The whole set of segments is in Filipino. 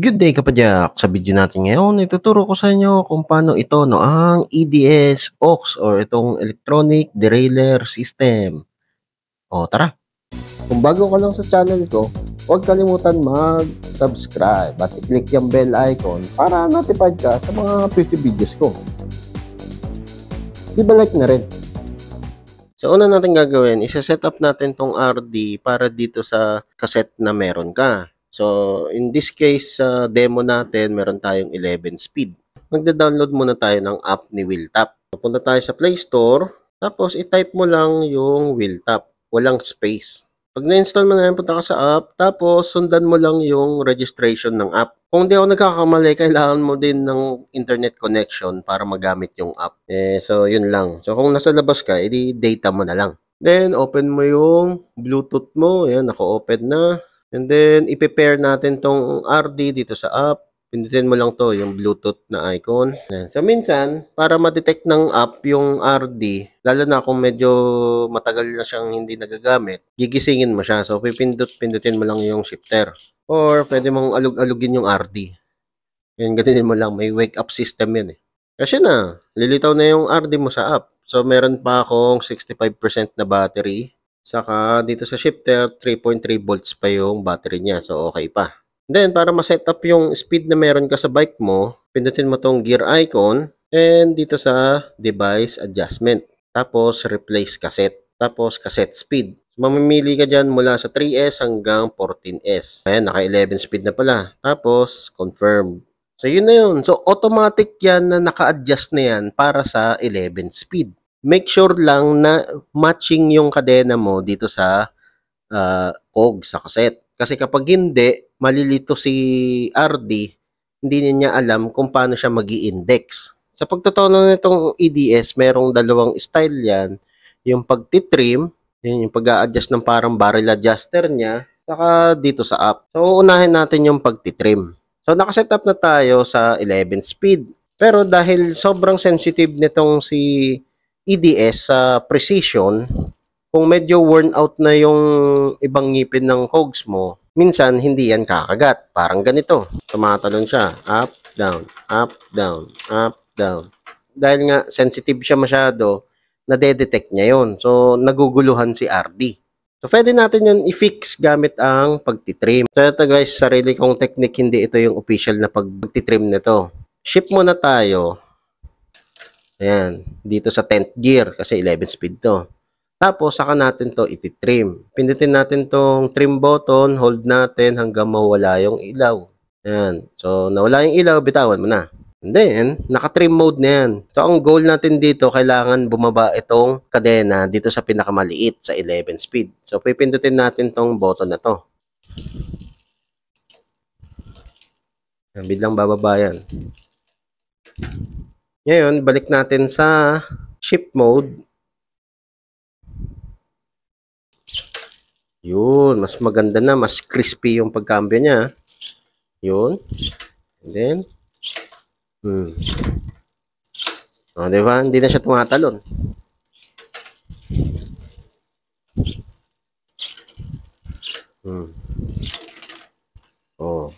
Good day kapadyak! Sa video natin ngayon, ituturo ko sa inyo kung paano ito ang EDS aux or itong Electronic Derailleur System. O tara! Kung bago ka lang sa channel ko, huwag kalimutan mag-subscribe at i-click yung bell icon para notified ka sa mga future videos ko. I-like na rin. So una natin gagawin, isa-set up natin tong RD para dito sa cassette na meron ka. So, in this case, sa demo natin, meron tayong 11 speed. Magda-download muna tayo ng app ni Wheeltap. Punta tayo sa Play Store, tapos i-type mo lang yung Wheeltap. Walang space. Pag na-install mo na yan, punta ka sa app, tapos sundan mo lang yung registration ng app. Kung di ako nagkakamali, kailangan mo din ng internet connection para magamit yung app. So, yun lang. So, kung nasa labas ka, edi data mo na lang. Then, open mo yung Bluetooth mo. Ayan, naka-open na. And then, i-pair natin tong RD dito sa app. Pindutin mo lang to, yung Bluetooth na icon. So, minsan, para ma-detect ng app yung RD, lalo na kung medyo matagal na siyang hindi nagagamit, gigisingin mo siya. So, pindutin mo lang yung shifter. Or, pwede mong alugin yung RD. Yan, ganun mo lang. May wake-up system yan eh. Kasi na, lilitaw na yung RD mo sa app. So, meron pa akong 65% na battery. Saka dito sa shifter, 3.3 volts pa yung battery niya. So, okay pa. Then, para ma-set up yung speed na meron ka sa bike mo, pindutin mo tong gear icon and dito sa device adjustment. Tapos, replace cassette. Tapos, cassette speed. So, mamimili ka dyan mula sa 3S hanggang 14S. Ayan, naka 11 speed na pala. Tapos, confirm. So, yun na yun. So, automatic yan na naka-adjust na yan para sa 11 speed. Make sure lang na matching yung kadena mo dito sa cog, sa cassette. Kasi kapag hindi, malilito si RD, hindi niya alam kung paano siya magi-index. Sa pagtotono nitong EDS, merong dalawang style yan. Yung pagtitrim, yung pag-a-adjust ng parang barrel adjuster niya, saka dito sa app. So, unahin natin yung pagtitrim. So, nakaset up na tayo sa 11 speed. Pero dahil sobrang sensitive nitong si EDS sa precision, kung medyo worn out na yung ibang ngipin ng cogs mo, minsan hindi yan kakagat. Parang ganito. Tumatalon siya. Up, down, up, down, up, down. Dahil nga sensitive siya masyado, nadedetect niya yon. So, naguguluhan si RD. So, pwede natin yun i-fix gamit ang pagtitrim. So, ito guys, sarili kong technique, hindi ito yung official na pagtitrim nito. Shift muna tayo. Ayan, dito sa 10th gear kasi 11 speed to. Tapos, saka natin to iti-trim. Pindutin natin tong trim button, hold natin hanggang mawala yung ilaw. Ayan. So, nawala yung ilaw, bitawan mo na. And then, naka-trim mode na yan. So, ang goal natin dito, kailangan bumaba itong kadena dito sa pinakamaliit sa 11 speed. So, pipindutin natin tong button na to. Biglang bababa yan. Ngayon, balik natin sa shift mode. Yun, mas maganda na, mas crispy yung pagkambyo niya. Yun. And then, o, diba? Hindi na siya tumatalon. Oh.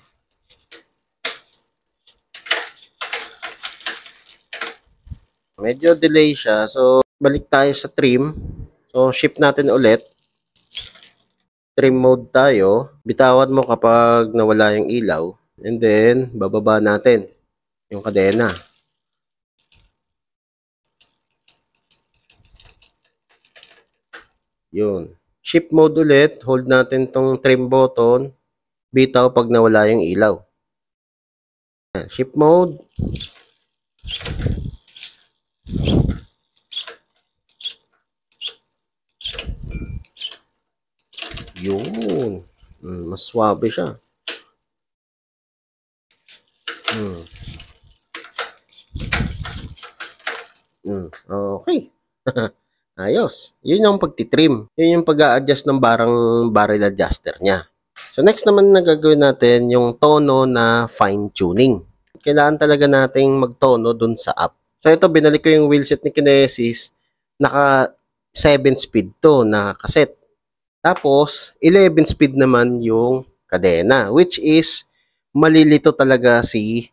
Medyo delay siya. So, balik tayo sa trim. So, shift natin ulit. Trim mode tayo. Bitawan mo kapag nawala yung ilaw. And then, bababa natin yung kadena. Yun. Shift mode ulit. Hold natin tong trim button. Bitaw pag nawala yung ilaw. Shift mode. Yun. Mas swabe siya. Okay. Ayos. Yun yung pagtitrim. Yun yung pag-a-adjust ng barrel adjuster niya. So, next naman na gagawin natin yung tono na fine-tuning. Kailangan talaga nating magtono dun sa app. So, ito, binalik ko yung wheelset ni Kinesis. Naka 7 speed to na cassette. Tapos, 11 speed naman yung kadena, which is malilito talaga si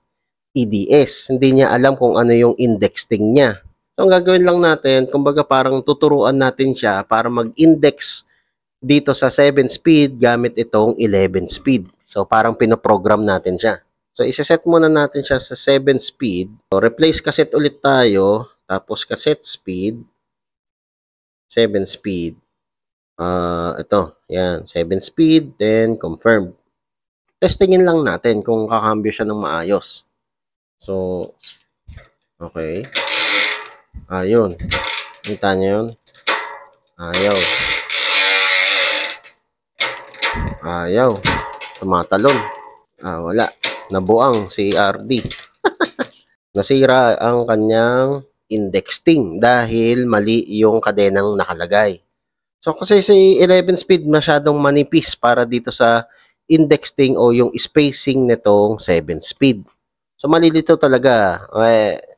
EDS. Hindi niya alam kung ano yung indexing niya. So, ang gagawin lang natin, kumbaga parang tuturuan natin siya para mag-index dito sa 7 speed gamit itong 11 speed. So, parang pinoprogram natin siya. So, isa-set muna natin siya sa 7 speed. So, replace cassette ulit tayo. Tapos, cassette speed. 7 speed. Ito. Yan. 7 speed. Then, confirm. Testingin lang natin kung kakambyo siya ng maayos. So, okay. Ayun. Kita niyo yun? Ayaw. Ayaw. Tumatalon. Wala. Nabuang si RD. Nasira ang kanyang indexing dahil mali yung kadenang nakalagay. So kasi si 11 speed masyadong manipis para dito sa indexing o yung spacing nitong 7 speed. So malilito talaga.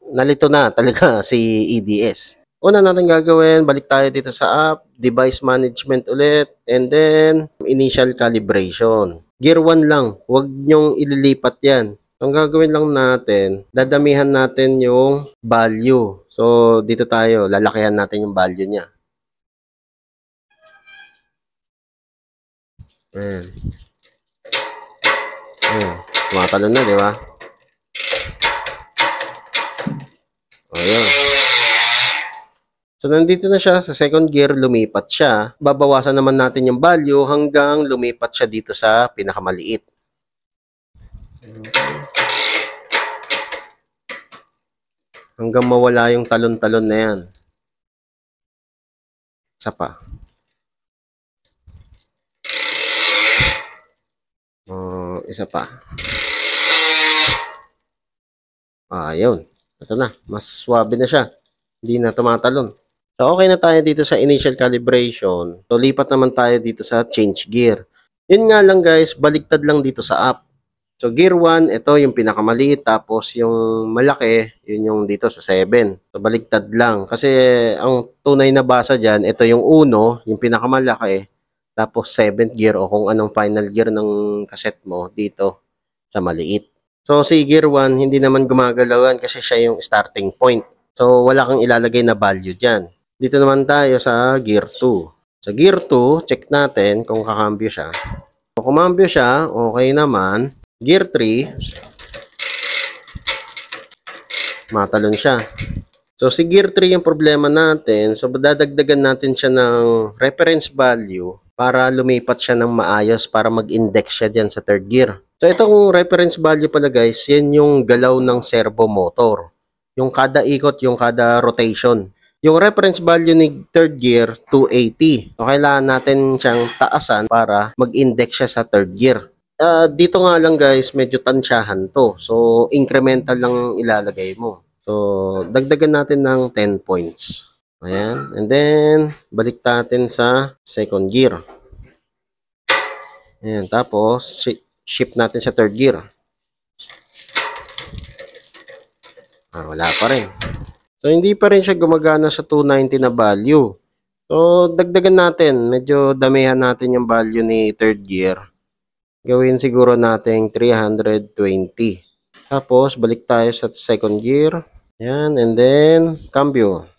Nalito na talaga si EDS. Una natin gagawin, balik tayo dito sa app, device management ulit, and then initial calibration. Gear 1 lang, huwag nyong ililipat yan. Ang gagawin lang natin, dadamihan natin yung value. So dito tayo, lalakihan natin yung value niya. Ayan. Ayan. Tumatalon na, di ba? Ayan. So, nandito na siya sa second gear, lumipat siya. Babawasan naman natin yung value hanggang lumipat siya dito sa pinakamaliit. Hanggang mawala yung talon-talon na yan. Isa pa. Isa pa. Ayun. Ito na. Mas swabe na siya. Hindi na tumatalon. So, okay na tayo dito sa initial calibration. So, lipat naman tayo dito sa change gear. Yun nga lang guys, baliktad lang dito sa app. So, gear 1, ito yung pinakamaliit. Tapos, yung malaki, yun yung dito sa 7. So, baliktad lang. Kasi, ang tunay na basa dyan, ito yung 1, yung pinakamalaki. Tapos, 7th gear o kung anong final gear ng cassette mo dito sa maliit. So, si gear 1, hindi naman gumagalawan kasi siya yung starting point. So, wala kang ilalagay na value dyan. Dito naman tayo sa gear 2. Sa gear 2, check natin kung kakambyo siya. Kung kumambyo siya, okay naman. Gear 3, matalon siya. So, si gear 3 yung problema natin. So, dadagdagan natin siya ng reference value para lumipat siya ng maayos para mag-index siya dyan sa third gear. So, itong reference value pala guys, yan yung galaw ng servo motor. Yung kada ikot, yung kada rotation. Yung reference value ni third gear, 280. So, kailangan natin siyang taasan para mag-index siya sa third gear. Dito nga lang guys, medyo tansyahan to. So, incremental lang ilalagay mo. So, dagdagan natin ng 10 points. Ayan. And then, balik natin sa second gear. Ayan. Tapos, shift natin sa third gear. Wala pa rin. So, hindi pa rin siya gumagana sa 290 na value. So, dagdagan natin. Medyo damihan natin yung value ni third gear. Gawin siguro natin 320. Tapos, balik tayo sa second gear. Yan. And then, cambio.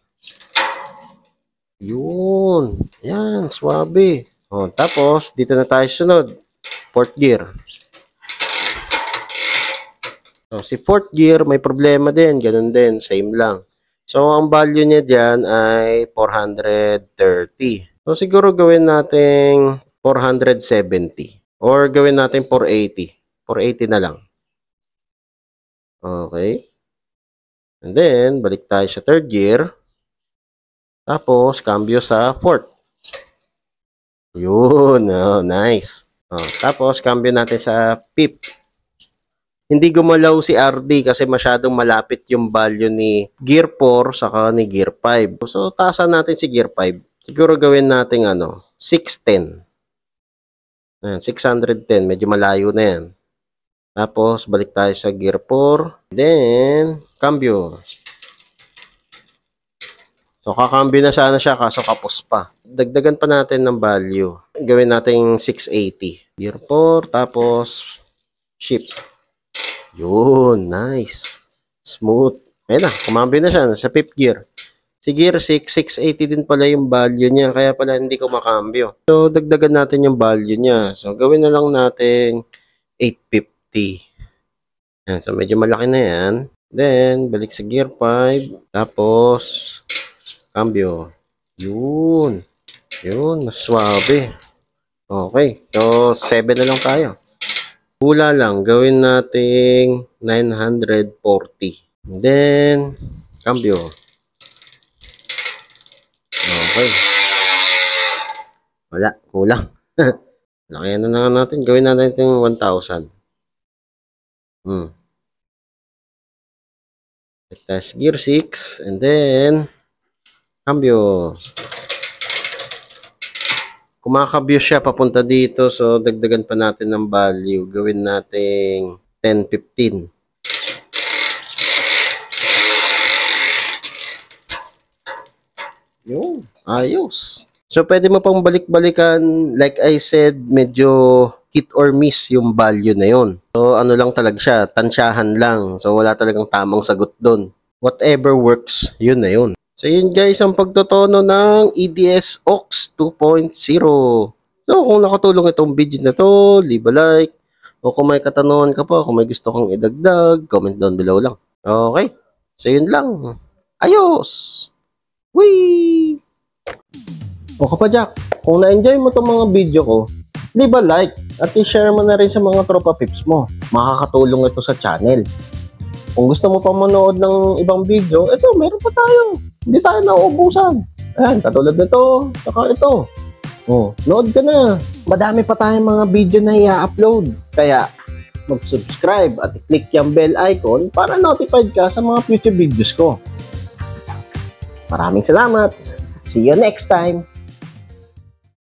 Yun. Yan. Swabe. Tapos, dito na tayo sunod. Fourth gear. So, si fourth gear, may problema din. Ganun din. Same lang. So, ang value niya dyan ay 430. So, siguro gawin natin 470. Or gawin natin 480. 480 na lang. Okay. And then, balik tayo sa third gear. Tapos, cambio sa fourth. Yun. Nice. Tapos, cambio natin sa fifth. Hindi gumalaw si RD kasi masyadong malapit yung value ni Gear 4 saka ni Gear 5. So, taasan natin si Gear 5. Siguro gawin natin 610. Ayan, 610. Medyo malayo na yan. Tapos, balik tayo sa Gear 4. Then, cambio. So, kakambyo na sana siya kaso kapos pa. Dagdagan pa natin ng value. Gawin natin 680. Gear 4, tapos shift. Yun, nice. Smooth. Ayun na, kumambyo na siya sa 5th gear. Si gear 6, 680 din pala yung value niya, kaya pala hindi ko makambyo. So, dagdagan natin yung value niya. So, gawin na lang natin 850. Yan, so, medyo malaki na yan. Then, balik sa gear 5. Tapos, cambio. Yun. Yun, mas suabe. Okay, so 7 na lang tayo. Hula lang, gawin nating 940. And then, cambio. Okay. Wala, kulang. Lakayan na nga natin, gawin natin yung 1,000. Test gear 6, and then, cambio. Kumakabyo siya papunta dito, so dagdagan pa natin ng value. Gawin nating 10-15. Yun, ayos. So pwede mo pang balik-balikan, like I said, medyo hit or miss yung value na yun. So ano lang talaga siya, tansyahan lang. So wala talagang tamang sagot doon. Whatever works, yun na yun. So yun guys, ang pagtotono ng EDS AUX 2.0. So kung nakatulong itong video na to, leave a like. O kung may katanungan ka pa, kung may gusto kang idagdag, comment down below lang. Okay, so yun lang. Ayos! Whee! O Kapadyak, kung na-enjoy mo itong mga video ko, leave a like at i-share mo na rin sa mga tropa pips mo. Makakatulong ito sa channel. Kung gusto mo pa manood ng ibang video, ito, meron pa tayo. Hindi tayo nauubusan. Ayan, katulad nito, saka ito. Oh, load ka na. Madami pa tayong mga video na i-upload. Kaya, mag-subscribe at i-click yung bell icon para notified ka sa mga future videos ko. Maraming salamat. See you next time.